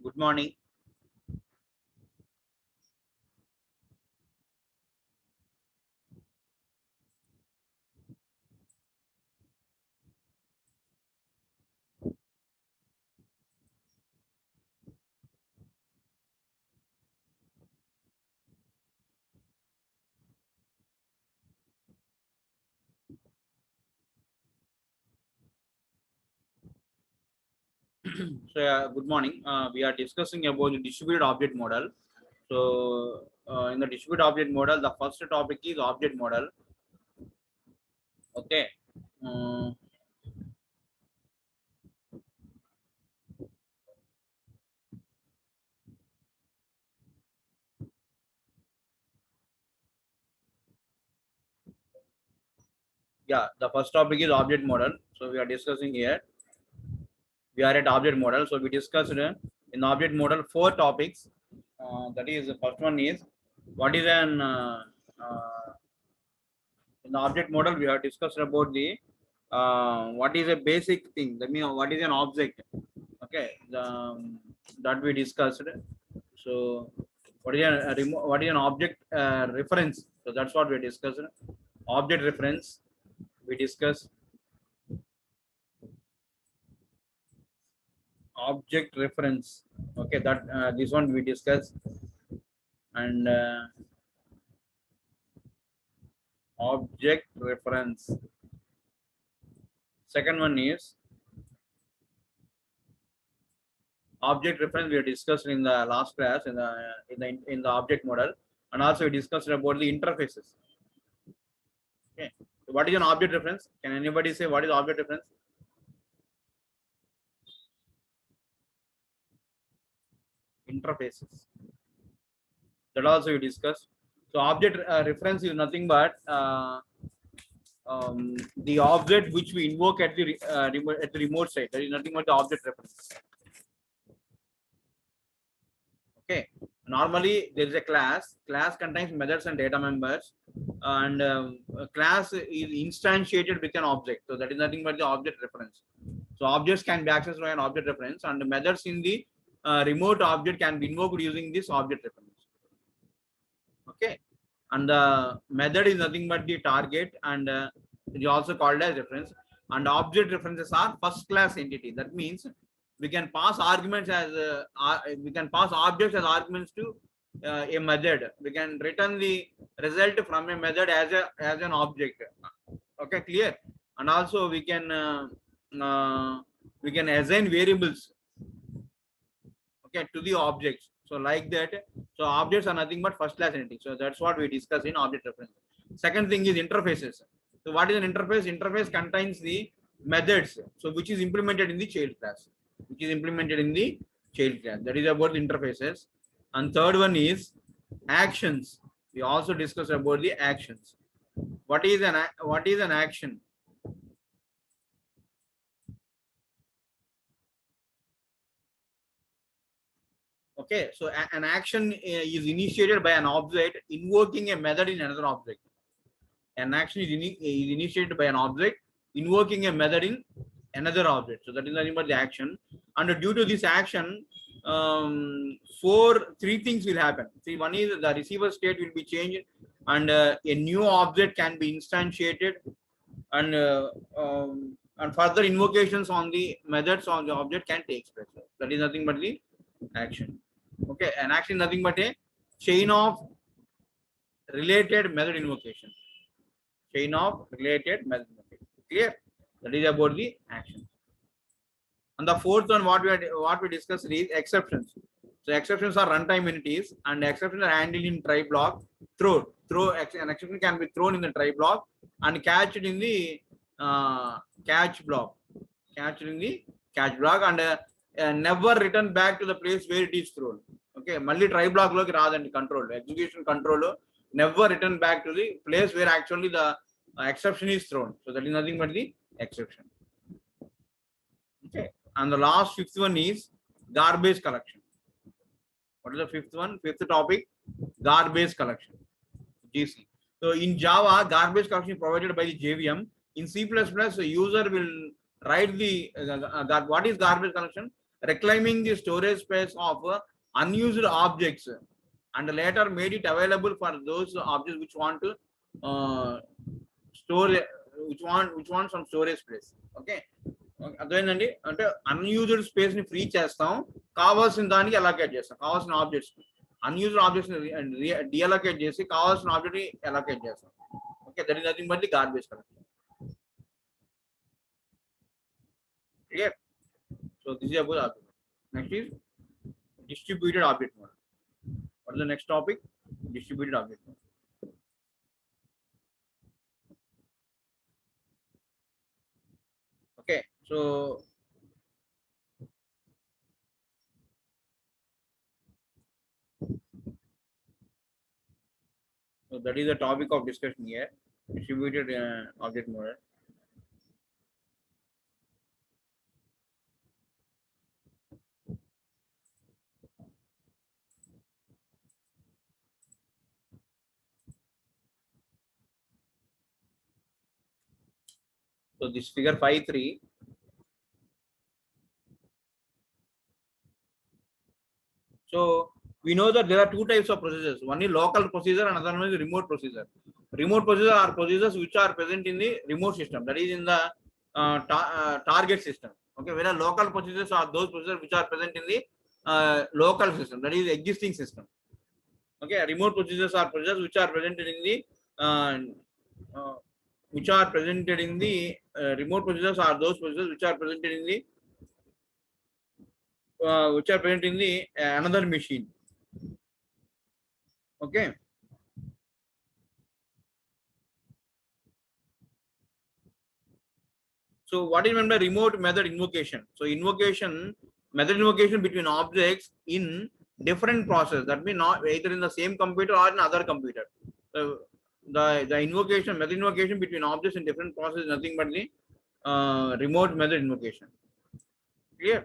Good morning. Good morning. We are discussing about the distributed object model. In the distributed object model, the first topic is object model. Okay. Uh, yeah, the first topic is object model. So we are discussing here. We are at object model. So we discussed in the object model four topics. That is the first one is what is an in the object model we have discussed about the what is a basic thing. That means what is an object. Okay, that we discussed. So what is an object reference? So that's what we discussed. Object reference we discussed. Object reference. Okay, that this one we discussed. And object reference. Second one is object reference. We have discussed in the last class in the object model, and also we discussed about the interfaces. Okay, so what is an object reference? Can anybody say what is object reference? Interfaces. That also we discussed. So object reference is nothing but the object which we invoke at the remote site. That is nothing but the object reference. Okay. Normally there is a class. Class contains methods and data members, and a class is instantiated with an object. So that is nothing but the object reference. So objects can be accessed by an object reference, and the methods in the remote object can be invoked using this object reference. Okay, and the method is nothing but the target, and it is also called as reference. And object references are first class entity. That means we can pass arguments as we can pass objects as arguments to a method. We can return the result from a method as an object. Okay, clear. And also we can assign variables, okay, to the objects. So like that. So objects are nothing but first class entity. So that's what we discuss in object reference. Second thing is interfaces. So what is an interface? Interface contains the methods, so which is implemented in the child class. Which is implemented in the child class. That is about the interfaces. And third one is actions. We also discussed about the actions. What is an action? Okay, so an action is initiated by an object invoking a method in another object. An action is initiated by an object invoking a method in another object. So that is nothing but the action. And due to this action, three things will happen. See, one is the receiver state will be changed, and a new object can be instantiated, and further invocations on the methods on the object can take place. That is nothing but the action. Okay, an action is nothing but a chain of related method invocation. Chain of related method invocation. Clear? That is about the action. And the fourth one, what we discussed is exceptions. So exceptions are runtime entities, and exceptions are handled in try block. An exception can be thrown in the try block and catched in the catch block. Catched in the catch block, and never return back to the place where it is thrown. Okay, మళ్ళీ try block లోకి రాదండి control. Execution control never return back to the place where actually the exception is thrown. So that is nothing but the exception. Okay, and the last fifth one is garbage collection. What is the fifth one? Fifth topic, garbage collection. GC. So in Java, garbage collection is provided by the JVM. In C++, the user will write the what is garbage collection? reclaiming the storage space of unused objects and later made it available for those objects which want to store, which want some storage space. Okay, అదేనండి, అంటే unused space ని free చేస్తాం, కావాల్సిన దానికి allocate చేస్తాం, కావాల్సిన objects unused objects డిఅలొకేట్ చేసి కావాల్సిన ఆబ్జెక్ట్ ని అలొకేట్ చేస్తాం. Okay, that is nothing but the garbage collection. Clear? So this is about object. Next is distributed object model. What is the next topic? Distributed object model. Okay, so that is the topic of discussion here. Distributed object model. So this figure 5.3. So we know that there are two types of procedures. One is local procedure and another one is remote procedure. Remote procedure are procedures which are present in the remote system, that is in the target system. Okay, whereas local procedures are those procedures which are present in the local system, that is existing system. Okay, remote procedures are procedures which are presented in the remote procedures are those procedures which are presented in the another machine. Okay, so what is meant by remote method invocation? So method invocation between objects in different process, that means not either in the same computer or in other computer. The invocation, method invocation between objects in different process is nothing but the remote method invocation. Clear?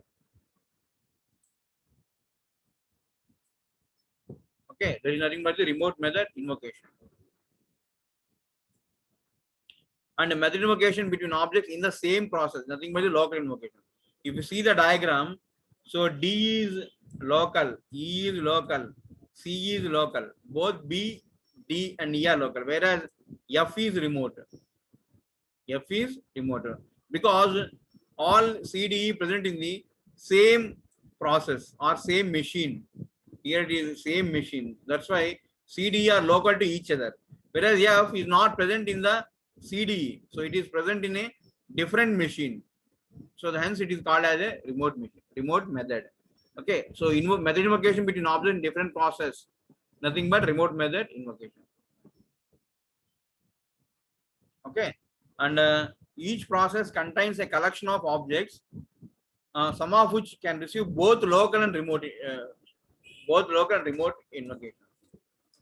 Okay, there is nothing but the remote method invocation. And a method invocation between objects in the same process, nothing but the local invocation. If you see the diagram, so D is local, E is local, C is local, both B, D and E are local, whereas F is remote. F is remote because all CDE present in the same process or same machine. Here it is same machine. That's why CDE are local to each other, whereas F is not present in the CDE, so it is present in a different machine. So hence it is called as a remote machine, remote method. Okay, so method invocation between objects in different process, nothing but remote method invocation. Okay, and each process contains a collection of objects, some of which can receive both local and remote invocation.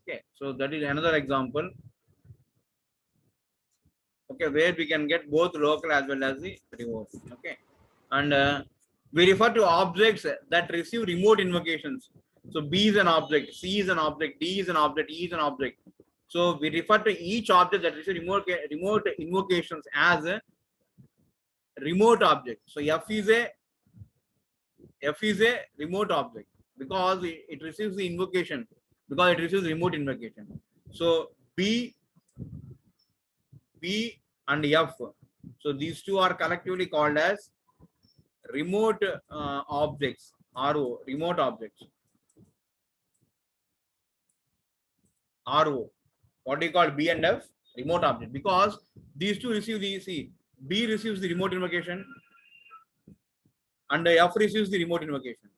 Okay, so that is another example. Okay, where we can get both local as well as the remote. Okay, and we refer to objects that receive remote invocations. So B is an object, C is an object, D is an object, E is an object. So we refer to each object that receives remote invocations as a remote object. So F is a remote object because it receives the invocation, because it receives remote invocation. So B and F, so these two are collectively called as remote objects, RO, remote objects. RO, what do you call B and F? Remote object, because these two receive the, see, B receives the remote invocation and F receives the remote invocation.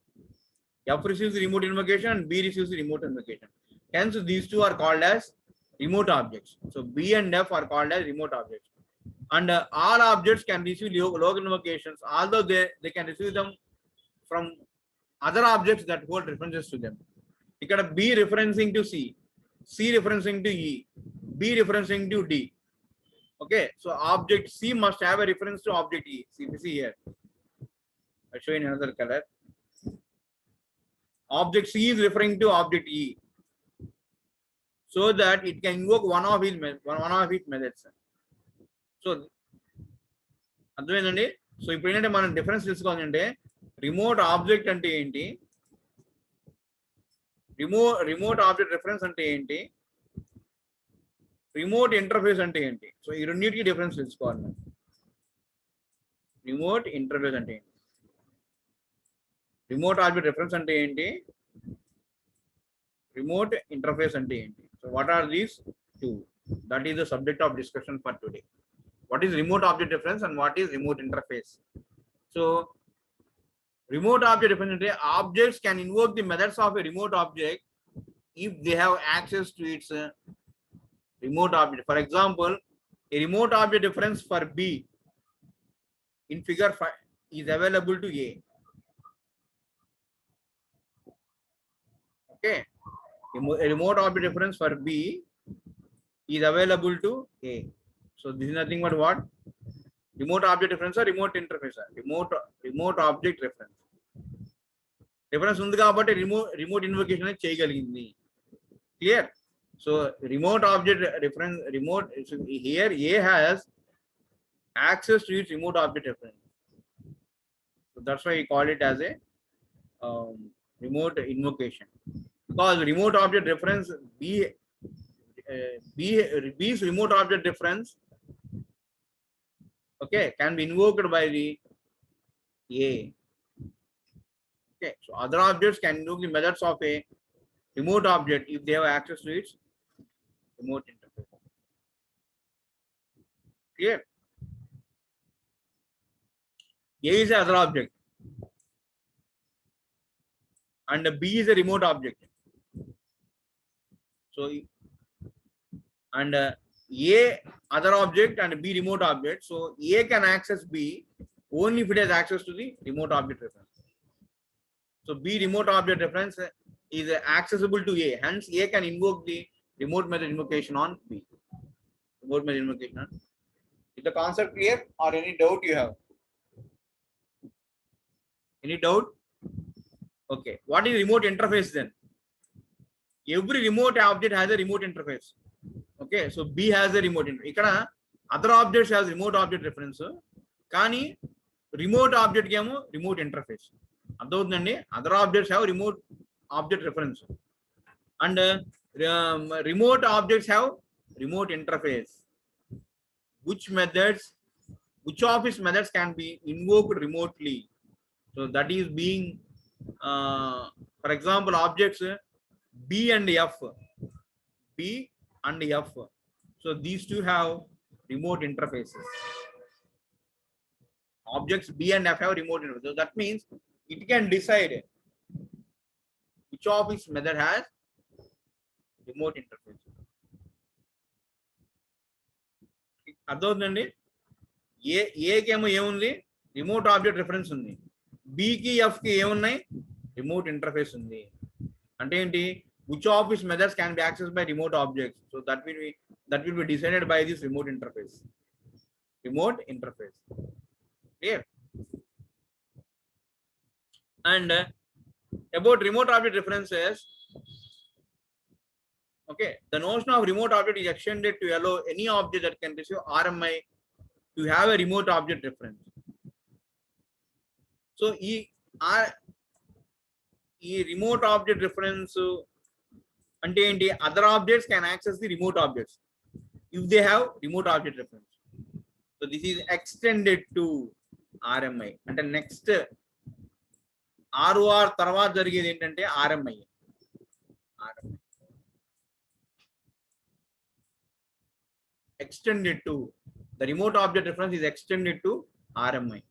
F receives the remote invocation and B receives the remote invocation. Hence, these two are called as remote objects. So B and F are called as remote objects. And all objects can receive local invocations, although they can receive them from other objects that hold references to them. You got a B referencing to C, C referencing to E, B referencing to D. Okay, so object C must have a reference to object E. See here. I'll show you in another color. Object C is referring to object E, so that it can invoke one of its methods. So అర్థమైందండి. So ఇప్పుడు ఏంటంటే మనం difference తెలుసుకోవాలంటే remote object అంటే ఏంటి, remote object reference అంటే ఏంటి, remote interface అంటే ఏంటి. సో ఈ రెండింటికి డిఫరెన్స్ తెలుసుకోవాలి మనం. రిమోట్ ఇంటర్ఫేస్ అంటే ఏంటి, రిమోట్ ఆబ్జెక్ట్ రిఫరెన్స్ అంటే ఏంటి, రిమోట్ ఇంటర్ఫేస్ అంటే ఏంటి. So what are these two? That is the subject of discussion for today. What is remote object reference and what is remote interface? So remote object reference, objects can invoke the methods of a remote object if they have access to its remote object. For example, a remote object reference for B in figure 5 is available to A. Okay, a remote object reference for B is available to A. So this is nothing but what? Remote object reference or remote interface? Remote object reference. Reference ఉంది కాబట్టి remote invocation అనేది చేయగలిగింది. Clear? So remote object reference, remote, so here A has access to its remote object reference. So that's why we call it as a remote invocation. Because remote object reference B's remote object reference, okay, can be invoked by the A. Okay, so other objects can invoke the methods of a remote object if they have access to its remote interface. Clear? A is another object and B is a remote object. So and A other object and B remote object. So A can access B only if it has access to the remote object reference. So B remote object reference is accessible to A. Hence A can invoke the remote method invocation on B. Remote method invocation on. Is the concept clear or any doubt you have? Any doubt? Okay. What is remote interface then? Every remote object has a remote interface. Okay. So B has a remote interface. Ikkada other objects has remote object reference. Kani remote object game remote interface. Adovundandi. Other objects have remote object reference. And remote objects have remote interface. Which of its methods can be invoked remotely? So that is being, for example, objects B and F. B and F. So these two have remote interfaces. Objects B and F have remote interfaces. So that means it can decide which of its method has remote interface. అర్థమవుతుందండి. ఏకి ఏమో ఏముంది, remote object reference ఉంది. బికి ఎఫ్కి ఏమున్నాయి, remote interface ఉంది. అంటే ఏంటి, which of its methods can be accessed by remote objects. So that will be decided by this remote interface. Remote interface. Clear? And about remote object references, okay, the notion of remote object is extended to allow any object that can receive RMI to have a remote object reference. So ఈ remote object reference అంటే ఏంటి, other objects can access the remote objects if they have remote object reference. So this is extended to RMI. అంటే next ROR తర్వాత జరిగేది ఏంటంటే RMI. Extended to, the remote object reference is extended to RMI.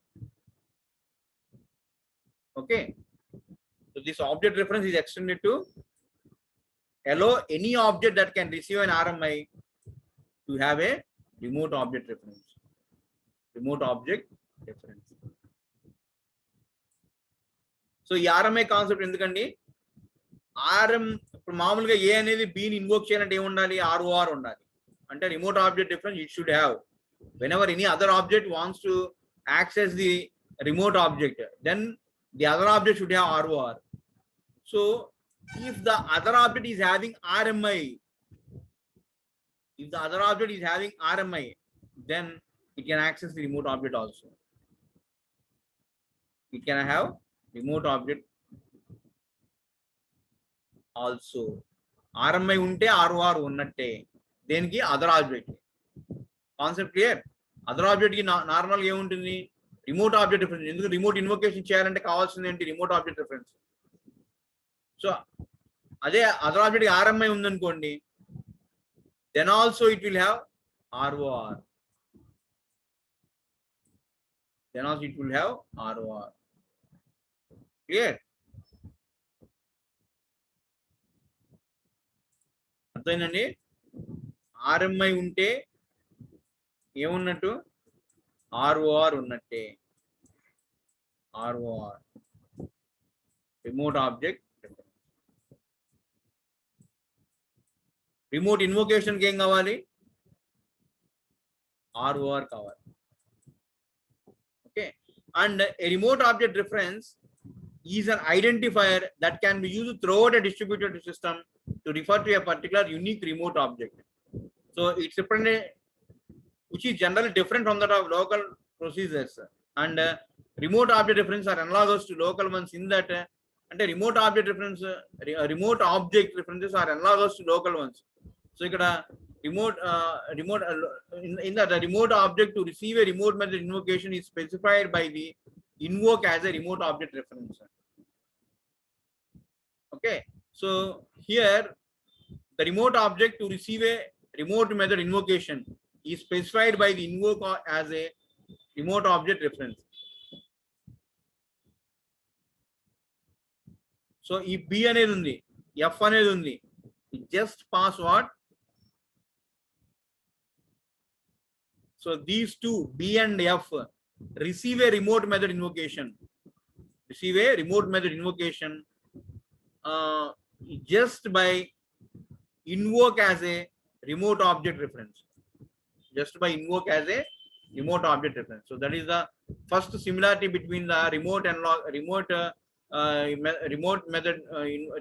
Okay, so this object reference is extended to allow any object that can receive an RMI to have a remote object reference. Remote object reference. So ఈ RMI concept ఎందుకండి, ఇప్పుడు మామూలుగా ఏ అనేది బిని invoke చేయాలంటే ఏముండాలి, ROR ఉండాలి. అంటే remote object difference it should have, whenever any other object wants to access the remote object, then the other object should have ROR. So if the other object is having RMI, then it can access the remote object also. It can have remote object also. RMI ఉంటే ROR ఉన్నట్టే, దేనికి other object. Concept clear? Other object కి normal గా ఏముంటుంది, remote object reference. ఎందుకు remote invocation చేయాలంటే కావాల్సింది ఏంటి, రిమోట్ ఆబ్జెక్ట్ రిఫరెన్స్. సో అదే అదర్ ఆబ్జెక్ట్ RMI ఉందనుకోండి, then also it will have ROR. Then also it will have ROR. Clear? అర్థమైందండి? RMI ఉంటే ఏమున్నట్టు, ROR ఉన్నట్టే. ROR, remote object. రిమోట్ ఇన్వోకేషన్ కి ఏం కావాలి, ROR కావాలి. Okay. And a remote object reference is an identifier that can be used throughout a distributed system to refer to a particular unique remote object. So it's which is generally different from that of local procedures. And remote object reference are analogous to local ones in that అంటే remote object reference, remote object references are analogous to local ones. So ఇక్కడ remote in that the remote object to receive a remote method invocation is specified by the invoke as a remote object reference. Okay, so here the remote object to receive a remote method invocation is specified by the invoke as a remote object reference. So ఈ B అనేది ఉంది, F అనేది ఉంది, just pass what. So these two, B and F, receive a remote method invocation. Receive a remote method invocation just by invoke as a remote object reference. Just by invoke as a remote object reference. So that is the first similarity between the remote and remote method,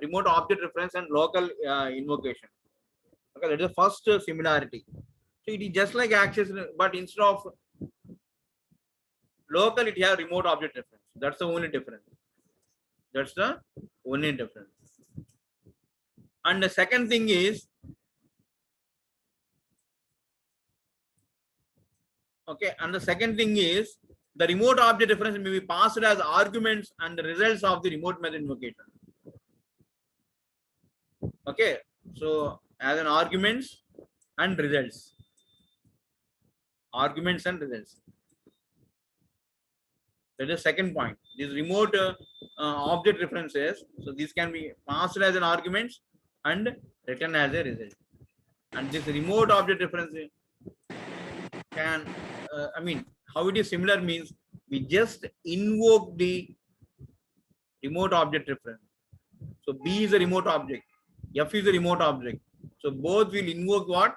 remote object reference and local invocation. Okay, that is the first similarity. So it is just like access, but instead of local, it has remote object reference. That's the only difference. That's the only difference. And the second thing is, okay, and the second thing is the remote object reference may be passed as arguments and the results of the remote method invocation. Okay, so as an arguments and results. Arguments and results. That is the second point. These remote object references, so these can be passed as an arguments and written as a result. And this remote object reference can, I mean, how it is similar means we just invoke the remote object reference. So B is a remote object, F is a remote object. So both will invoke what?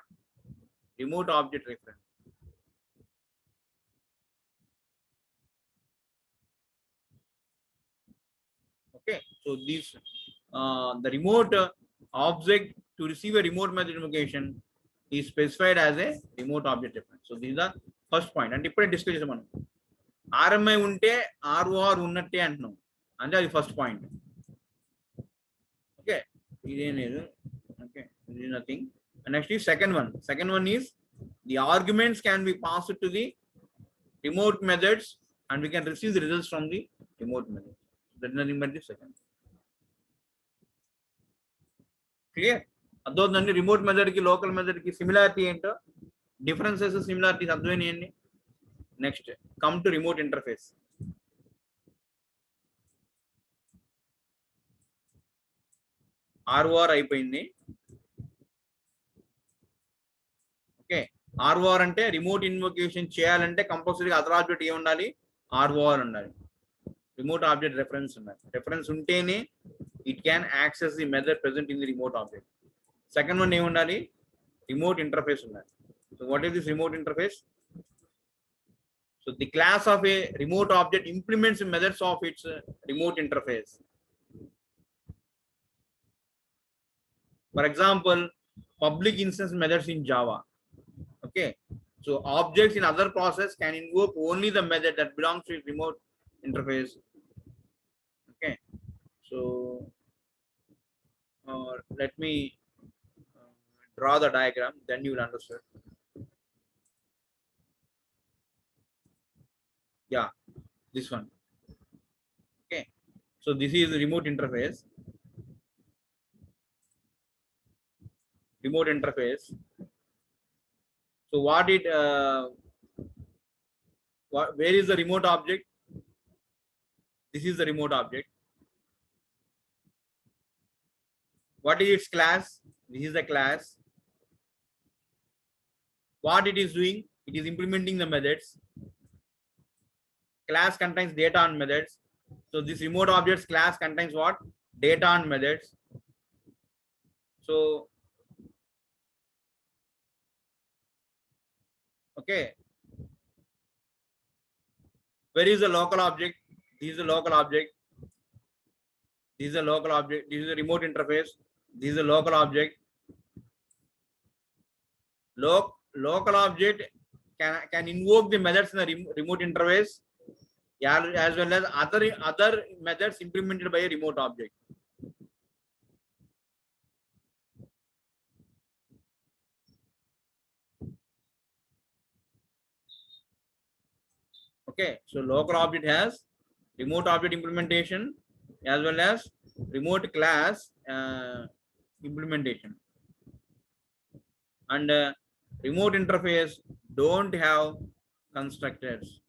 Remote object reference. Okay, so these the remote object to receive a remote method invocation is specified as a remote object reference. So this is the first point. And ippure discuss chesam manam RMI unte ROR unnatte antunam, ante adi first point. Okay, idem ledu. Okay, this is nothing. And next is second one. Second one is the arguments can be passed to the remote methods and we can receive the results from the remote method. That is nothing but the second. Clear? అర్థమవుతుందండి? Remote method కి local method కి similarity ఏంటో, differences similarities అర్థమైనాయండి. Next come to remote interface. ROR అయిపోయింది. Okay, ROR అంటే remote invocation చేయాలంటే కంపల్సరీగా other object ఏమి ఉండాలి, ROR ఉండాలి, రిమోట్ ఆబ్జెక్ట్ రెఫరెన్స్ ఉండాలి. రెఫరెన్స్ ఉంటేనే it can access the method present in the remote object. Second one ఏమి ఉండాలి, రిమోట్ ఇంటర్ఫేస్ ఉండాలి. So what is this remote interface? So the class of a remote object implements methods of its remote interface. For example, public instance methods in Java. Okay, so objects in other process can invoke only the method that belongs to its remote interface. So let me draw the diagram, then you will understand. Yeah, this one. Okay, so this is the remote interface. Remote interface. So what it where is the remote object? This is the remote object. What is its class? This is the class. What it is doing? It is implementing the methods. Class contains data and methods. So this remote objects class contains what? Data and methods. So okay, where is the local object? This is the local object. This is a local object. This is a remote interface. This is a local object. Local object can invoke the methods in the remote interface, as well as other methods implemented by a remote object. Okay, so local object has remote object implementation as well as remote class implementation, and remote interface don't have constructors.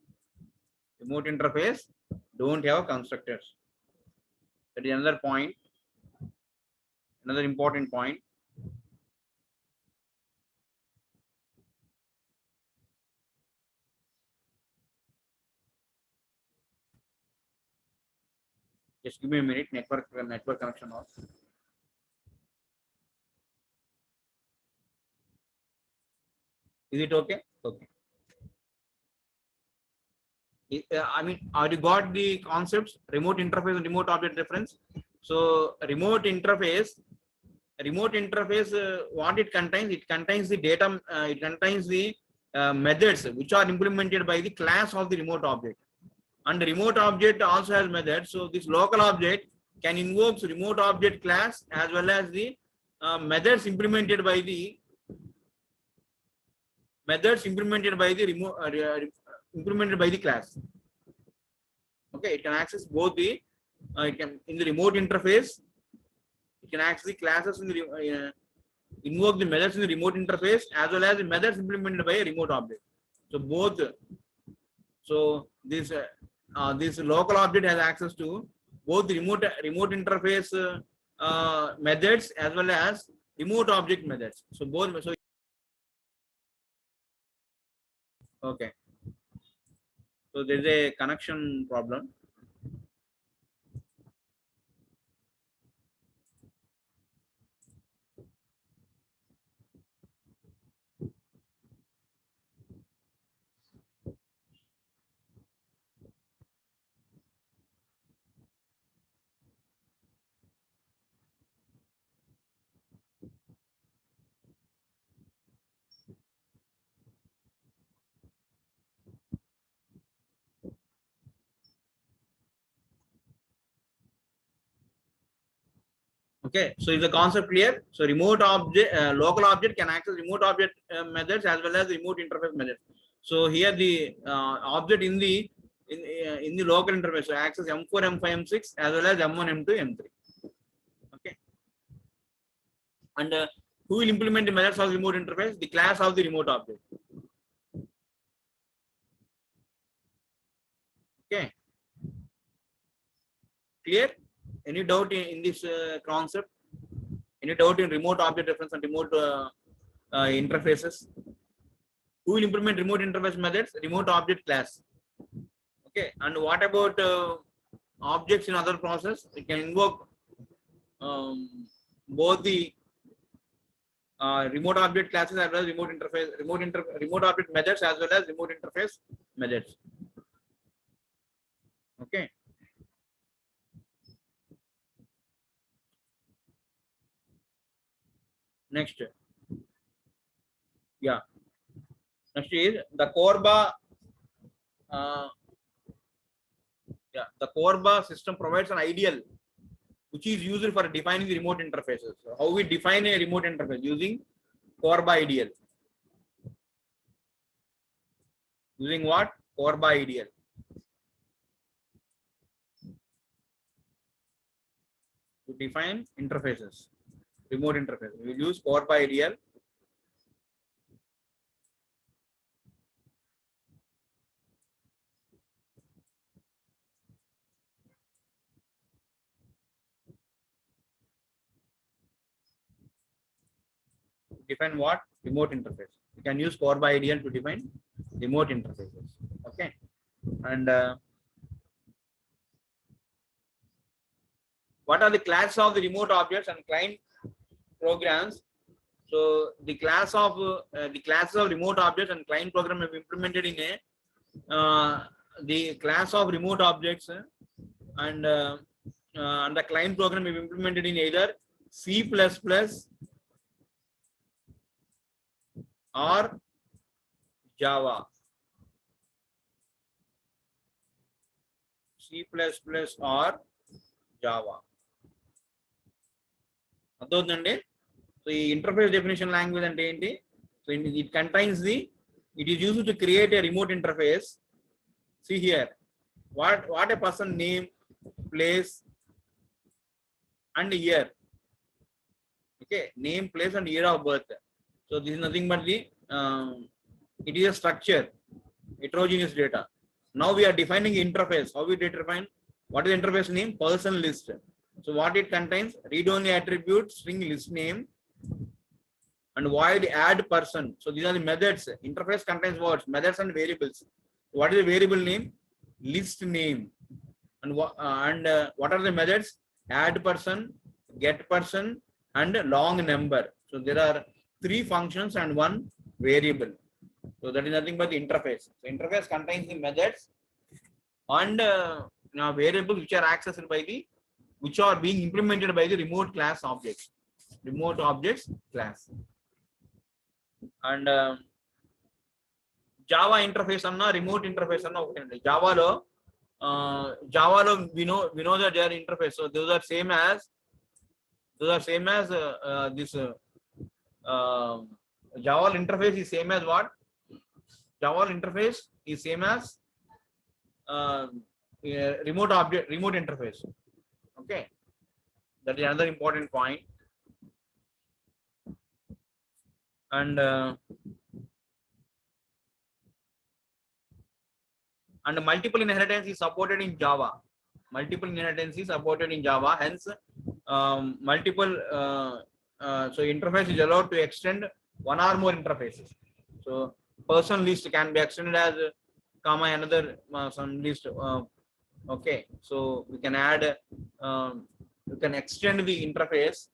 Remote interface don't have constructors. That is another point, another important point. Just give me a minute. Network connection off. Is it okay? Okay. I mean, have you got the concepts? Remote interface and remote object reference. So remote interface, what it contains? It contains the data. It contains the methods which are implemented by the class of the remote object. And the remote object also has methods. So this local object can invoke remote object class as well as the methods implemented by the remote implemented by the class. Okay, it can access both the it can in the remote interface. It can access the classes in the invoke the methods in the remote interface as well as the methods implemented by a remote object. So both. So this local object has access to both the remote interface methods as well as remote object methods. So both. So okay. So there is a connection problem. Okay, so is the concept clear? So remote object, local object can access remote object methods as well as remote interface methods. So here the object in the local interface, so access M4, M5, M6 as well as M1, M2, M3. Okay, and who will implement the methods of remote interface? The class of the remote object. Okay, clear? Any doubt in this concept? Any doubt in remote object reference and remote interfaces? Who will implement remote interface methods? Remote object class. Okay, and what about objects in other process? It can invoke both the remote object classes as well as remote interface, remote object methods as well as remote interface methods. Okay. Next. Yeah. Next is the Corba. Yeah, the Corba system provides an ideal which is used for defining the remote interfaces. So how we define a remote interface? Using core by IDL. Using what? Core by IDL. To define interfaces, remote interfaces. We will use core by IDL. Define what? Remote interface. You can use core by IDL to define remote interfaces. Okay. And what are the classes of the remote objects and client programs? So the classes of remote objects and client program have implemented in a the class of remote objects and the client program have implemented in either C++ or Java. C++ or Java. Adondandi. So the interface definition language and enti. So it contains it is used to create a remote interface. See here, what a person name, place, and year. Okay, name, place, and year of birth. So this is nothing but the it is a structure, heterogeneous data. Now we are defining interface. How we define? What is the interface name? Person list. So what it contains? Read-only attribute, string list name, and void add person. So these are the methods. Interface contains words, methods, and variables. What is the variable name? List name. And what are the methods? Add person, get person, and long number. So there are 3 functions and 1 variable. So that is nothing but the interface. So interface contains the methods and variables which are accessed by which are being implemented by the remote class objects. Remote objects class. And Java interface anna remote interface anna okante. Java lo we know that they are interface. So those are same as this Java interface is same as what? Java interface is same as remote interface. Okay, that is another important point. And multiple inheritance is supported in Java. Multiple inheritance is supported in Java. Hence, multiple so interface is allowed to extend 1 or more interfaces. So person list can be extended as comma another some list. Okay, so we can add you can extend the interface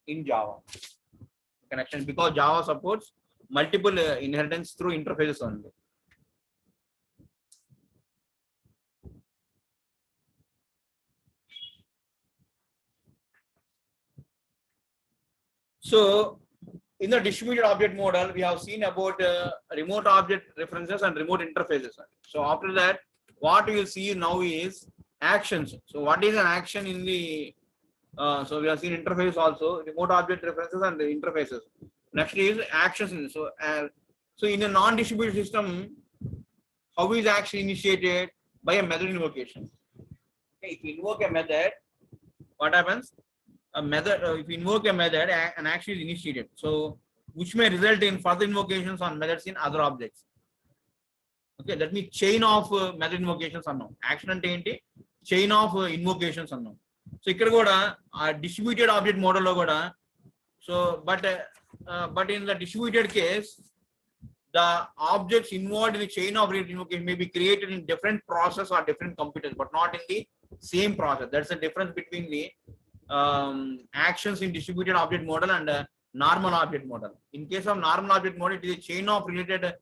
in Java. You can extend because Java supports multiple inheritance through interfaces only. So in the distributed object model, we have seen about remote object references and remote interfaces. So after that, what we will see now is actions. So what is an action in the so we have seen interface also, remote object references and the interfaces. Next is actions. So so in a non-distributed system, how is action initiated? By a method invocation. Okay, if you invoke a method, what happens? A method, if you invoke a method, an action is initiated. So which may result in further invocations on methods in other objects. Okay, that means chain of method invocations are known. Action ante enti? Chain of invocations are known. So ikkada kuda distributed object model lo kuda. So but in the distributed case, the objects involved in the chain of invocation may be created in different process or different computers, but not in the same process. That's the difference between the actions in distributed object model and normal object model. In case of normal object model, it is a chain of related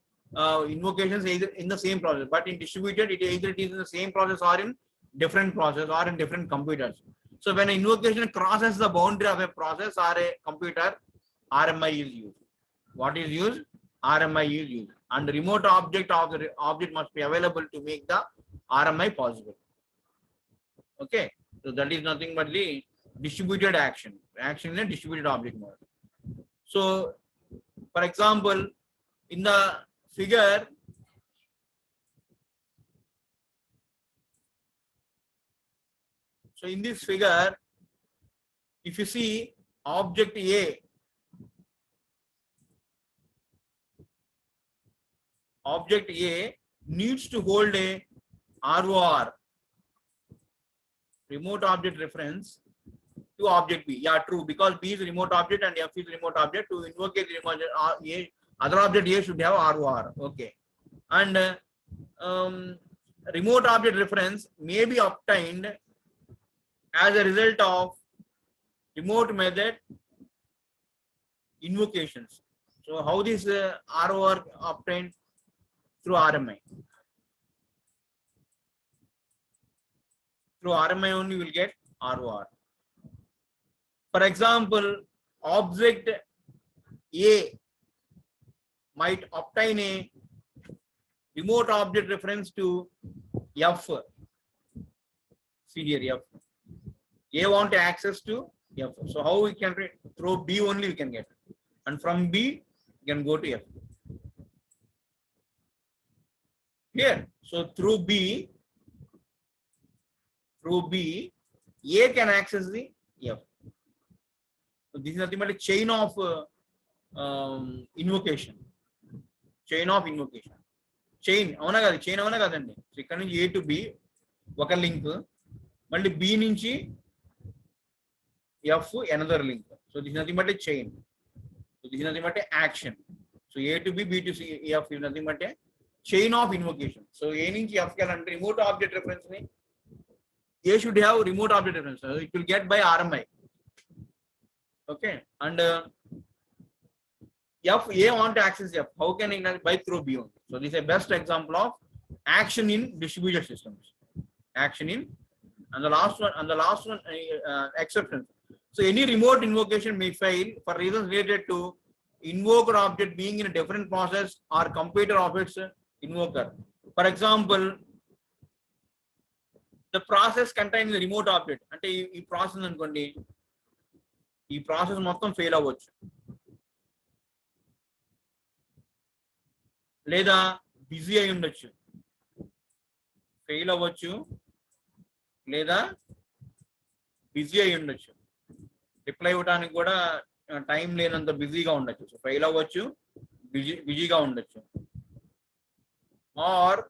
invocations either in the same process, but in distributed, it is in the same process or in different process or in different computers. So when an invocation crosses the boundary of a process or a computer, RMI is used. What is used? RMI is used. And the remote object of the object must be available to make the RMI possible. Okay, so that is nothing but the distributed action in a distributed object model. So for example, in the figure, so in this figure, if you see object A, object A needs to hold a ROR, remote object reference, to object B. Yeah, true, because B is a remote object and F is a remote object. To invoke a remote A, other object A should have ROR. Okay. And remote object reference may be obtained as a result of remote method invocations. So how this ROR obtained? Through RMI. Through RMI only will get ROR. For example, object A might obtain a remote object reference to F. See here, F. A want access to F. So how we can through B only we can get, and from B we can go to F. Clear? So through B, A can access the F. So this is nothing but a chain of invocation. Chain of invocation. Chain avana kadu, chain avana kadandi. So ikkada nunchi A to B oka link, malli B nunchi F another link. So this is nothing but a chain. So this is nothing but a action. So A to B, B to C, F is nothing but a chain of invocation. So A nunchi F kalante remote object reference ni A should have remote object reference. So it will get by RMI. Okay, and F A want to access F. How can it by through B only? So this is a best example of action in distributed systems. Action in, and the last one exception. So any remote invocation may fail for reasons related to invoker object being in a different process or computer of its invoker. For example, the process contains the remote object. అంటే ఈ process అనుకోండి, ఈ process మొత్తం fail అవ్వచ్చు, లేదా busy అయి ఉండొచ్చు, fail అవ్వచ్చు లేదా బిజీ అయి ఉండొచ్చు, రిప్లై ఇవ్వడానికి కూడా టైం లేనంత బిజీగా ఉండొచ్చు. సో ఫెయిల్ అవ్వచ్చు, బిజీగా ఉండొచ్చు, ఆర్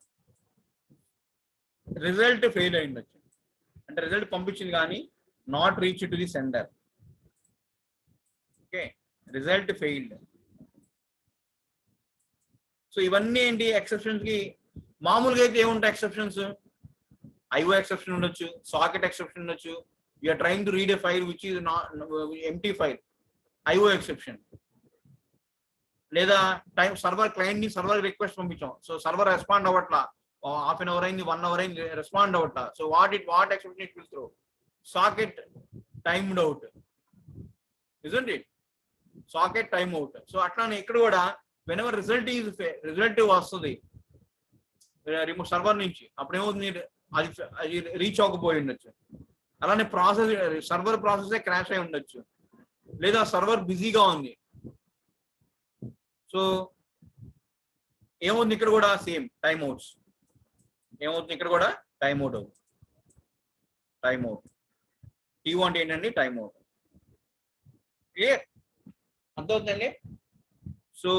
రిజల్ట్ ఫెయిల్ అయి ఉండొచ్చు. అంటే రిజల్ట్ పంపించింది కానీ not reach to the sender. Okay, result failed. So ఇవన్నీ ఏంటి ఎక్సెప్షన్స్ కి. మామూలుగా అయితే ఏముంటాయి ఎక్సెప్షన్స్? IO ఎక్సెప్షన్ ఉండొచ్చు, సాకెట్ ఎక్సెప్షన్ ఉండొచ్చు. You're trying to read a file which is empty file, IO exception. లేదా టైం సర్వర్ క్లయింట్ ని సర్వర్ రిక్వెస్ట్ పంపించాం, సో సర్వర్ రెస్పాండ్ అవ్వట్లా, హాఫ్ అన్ అవర్ అయింది, 1 hour అయింది, రెస్పాండ్ అవ్వట్లా. So what exception it will throw? Socket timed out, isn't it? Socket time out. So అట్లానే ఇక్కడ కూడా వెనెవర్ రిజల్ట్ వస్తుంది రిమోట్ సర్వర్ నుంచి, అప్పుడు ఏమవుతుంది, అది రీచ్ అవ్వకపోయి ఉండొచ్చు. అలానే సర్వర్ ప్రాసెస్ క్రాష్ అయి ఉండొచ్చు, లేదా సర్వర్ బిజీగా ఉంది. సో ఏమవుతుంది ఇక్కడ కూడా సేమ్ టైమ్ అవుట్స్. ఏమవుతుంది ఇక్కడ కూడా టైమ్ అవుట్ అవుతుంది. టైమ్ అవుట్ T1 అంటే ఏంటండి? Time out. క్లియర్? అర్థమవుతుందండి? So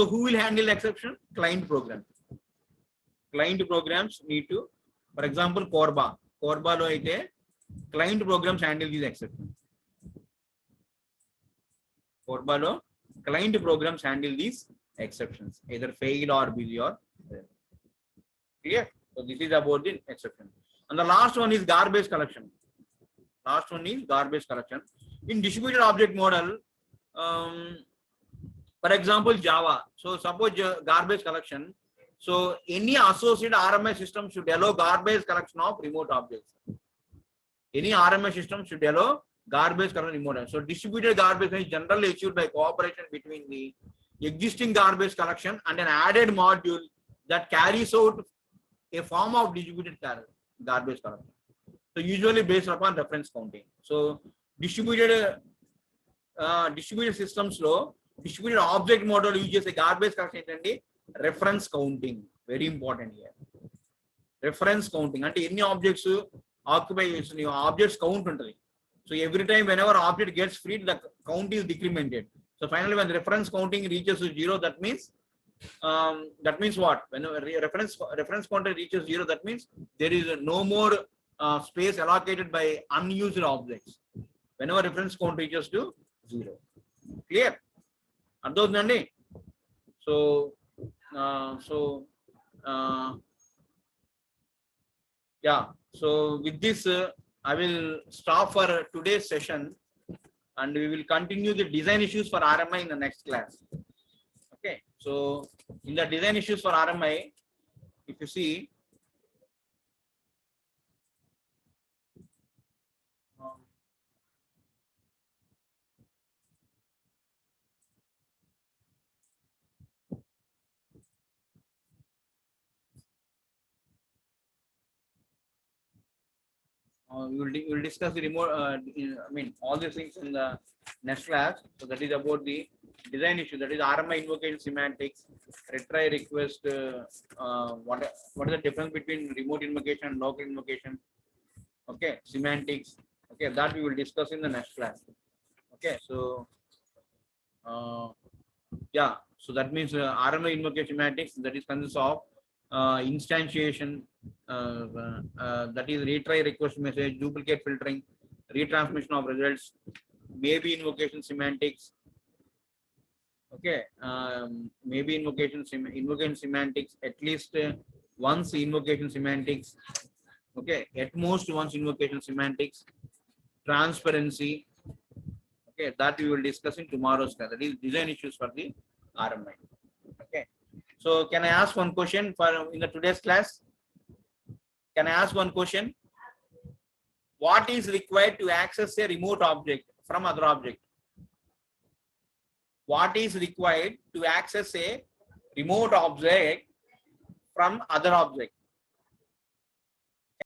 who will handle exception? Client program. Client programs need to, for example, Corba lo aithe client programs handle these exceptions. Corba lo client programs handle these exceptions, either fail or busy or clear. So this is about the exception. And the last one is garbage collection. In distributed object model, for example, Java. So suppose garbage collection. So any associated RMI system should allow garbage collection of remote objects. Any RMI system should allow garbage collection remote. So distributed garbage is generally achieved by cooperation between the existing garbage collection and an added module that carries out a form of distributed garbage collection. So usually based upon reference counting. So distributed systems lo distributed object model uses a garbage collection and reference counting. Very important here. Reference counting. And any objects occupy objects count. So every time whenever object gets freed, the count is decremented. So finally, when reference counting reaches 0, that means what? When reference counter reaches 0, that means there is no more space allocated by unused objects. Whenever reference count reaches to 0. Clear? So yeah. So with this, I will stop for today's session, and we will continue the design issues for RMI in the next class. Okay. So in the design issues for RMI, if you see, we will discuss the remote, all these things in the next class. So that is about the design issue, that is RMI invocation semantics, retry request, what is the difference between remote invocation and local invocation, okay, semantics, okay, that we will discuss in the next class. Okay, so yeah, so that means RMI invocation semantics, that is consists of instantiation, that is retry request message, duplicate filtering, retransmission of results, maybe invocation semantics. Okay, maybe invocation semantics, at least once invocation semantics. Okay, at most once invocation semantics, transparency. Okay, that we will discuss in tomorrow's class. That is design issues for the RMI. Okay, so can I ask one question for in the today's class? Can I ask one question? What is required to access a remote object from other object? What is required to access a remote object from other object?